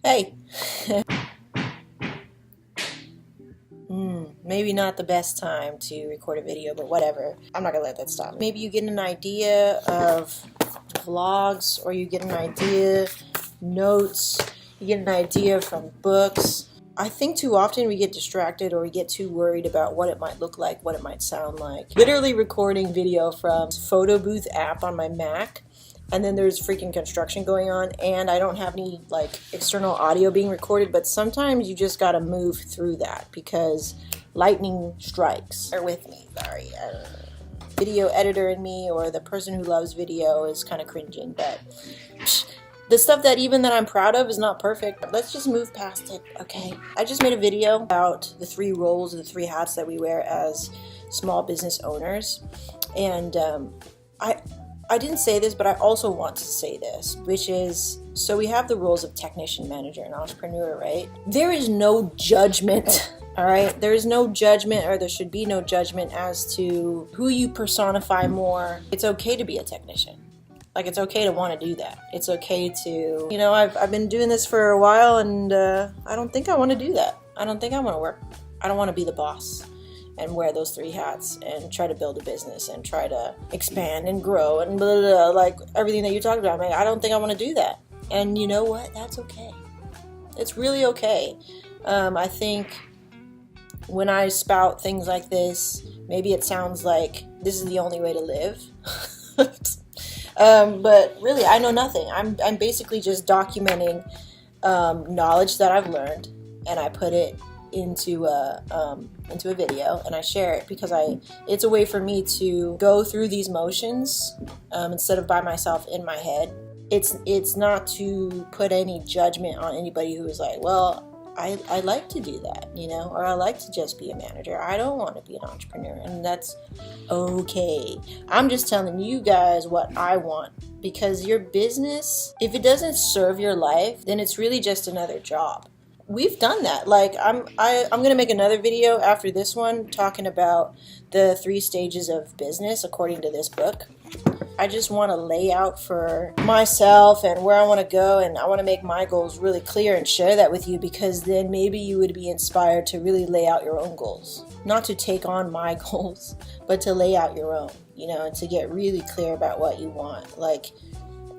Hey. Maybe not the best time to record a video, but whatever. I'm not gonna let that stop me. Maybe you get an idea of vlogs, or you get an idea, notes, you get an idea from books. I think too often we get distracted, or we get too worried about what it might look like, what it might sound like. Literally recording video from Photo Booth app on my Mac, and then there's freaking construction going on, and I don't have any like external audio being recorded, but sometimes you just gotta move through that because lightning strikes. Bear with me, sorry. Video editor in me, or the person who loves video, is kind of cringing, but the stuff that I'm proud of is not perfect. Let's just move past it, okay? I just made a video about the 3 roles, the 3 hats that we wear as small business owners, and I didn't say this, but I also want to say this, which is, so we have the roles of technician, manager, and entrepreneur, right? There is no judgment, all right? There is no judgment, or there should be no judgment as to who you personify more. It's okay to be a technician. Like, it's okay to want to do that. It's okay to, you know, I've been doing this for a while, and I don't think I want to do that. I don't think I want to work. I don't want to be the boss and wear those 3 hats and try to build a business and try to expand and grow and blah, blah, blah, like everything that you talked about. I don't think I want to do that. And you know what? That's okay. It's really okay. I think when I spout things like this, maybe it sounds like this is the only way to live. But really, I know nothing. I'm basically just documenting knowledge that I've learned, and I put it into a video, and I share it because it's a way for me to go through these motions instead of by myself in my head. It's not to put any judgment on anybody who is like, well, I like to do that, you know, or I like to just be a manager. I don't want to be an entrepreneur, and that's okay. I'm just telling you guys what I want, because your business, if it doesn't serve your life, then it's really just another job. We've done that. Like, I'm gonna make another video after this one talking about the 3 stages of business according to this book. I just want to lay out for myself and where I want to go, and I want to make my goals really clear and share that with you, because then maybe you would be inspired to really lay out your own goals. Not to take on my goals, but to lay out your own, you know, and to get really clear about what you want. Like,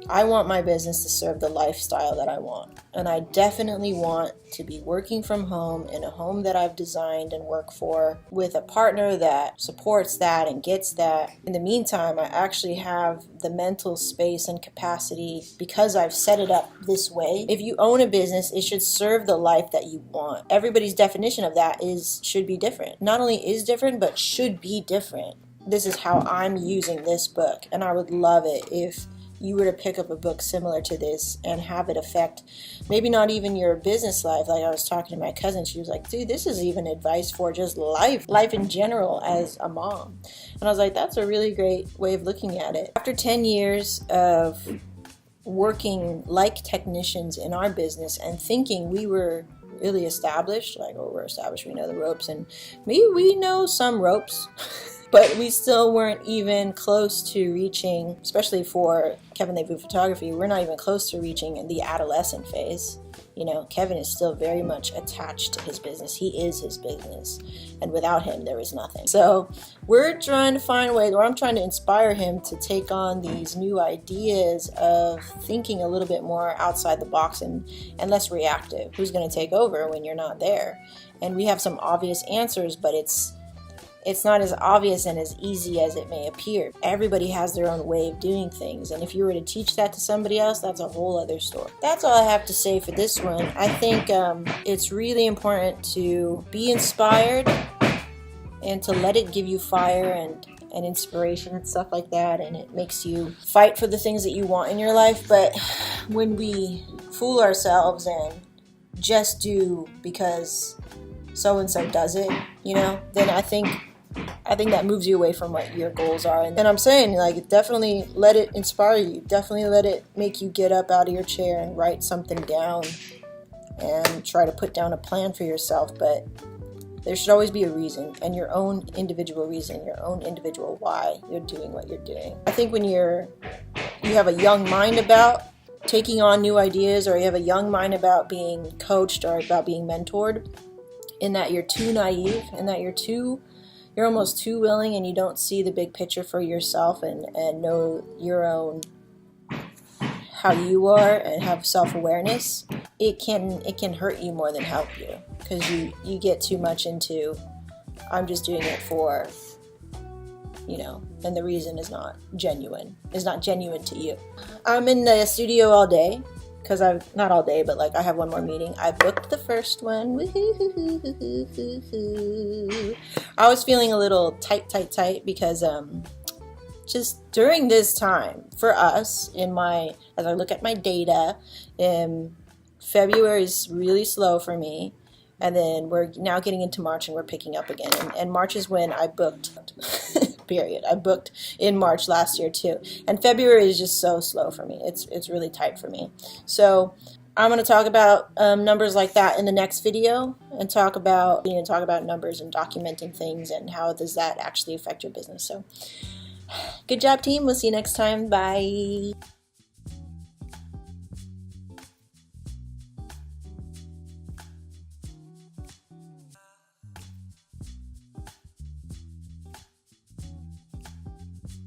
I want my business to serve the lifestyle that I want. And I definitely want to be working from home in a home that I've designed and work for, with a partner that supports that and gets that. In the meantime, I actually have the mental space and capacity, because I've set it up this way. If you own a business, it should serve the life that you want. Everybody's definition of that should be different. Not only is different, but should be different. This is how I'm using this book, and I would love it if you were to pick up a book similar to this and have it affect maybe not even your business life. Like, I was talking to my cousin, she was like, dude, this is even advice for just life in general as a mom. And I was like, that's a really great way of looking at it. After 10 years of working like technicians in our business and thinking we were really established, like, oh, we're established, we know the ropes, and maybe we know some ropes, but we still weren't even close to reaching, especially for Kevin Levu Photography, we're not even close to reaching the adolescent phase. You know, Kevin is still very much attached to his business. He is his business, and without him, there is nothing. So we're trying to find ways, or I'm trying to inspire him to take on these new ideas of thinking a little bit more outside the box and less reactive. Who's going to take over when you're not there? And we have some obvious answers, but it's not as obvious and as easy as it may appear. Everybody has their own way of doing things, and if you were to teach that to somebody else, that's a whole other story. That's all I have to say for this one. I think it's really important to be inspired and to let it give you fire and inspiration and stuff like that, and it makes you fight for the things that you want in your life. But when we fool ourselves and just do because so-and-so does it, you know, then I think that moves you away from what your goals are. And I'm saying, like, definitely let it inspire you. Definitely let it make you get up out of your chair and write something down and try to put down a plan for yourself. But there should always be a reason, and your own individual reason, your own individual why you're doing what you're doing. I think when you have a young mind about taking on new ideas, or you have a young mind about being coached or about being mentored, in that you're too naive, and that you're almost too willing, and you don't see the big picture for yourself and know your own, how you are, and have self-awareness, it can hurt you more than help you, because you get too much into, I'm just doing it for, and the reason is not genuine to you. I'm in the studio all day, because not all day, but like I have one more meeting. I booked the first one. I was feeling a little tight because just during this time for us, as I look at my data, February is really slow for me, and then we're now getting into March and we're picking up again, and March is when I booked. Period. I booked in March last year too, and February is just so slow for me. It's really tight for me. So I'm going to talk about numbers like that in the next video, and talk about numbers and documenting things, and how does that actually affect your business. So good job, team. We'll see you next time. Bye.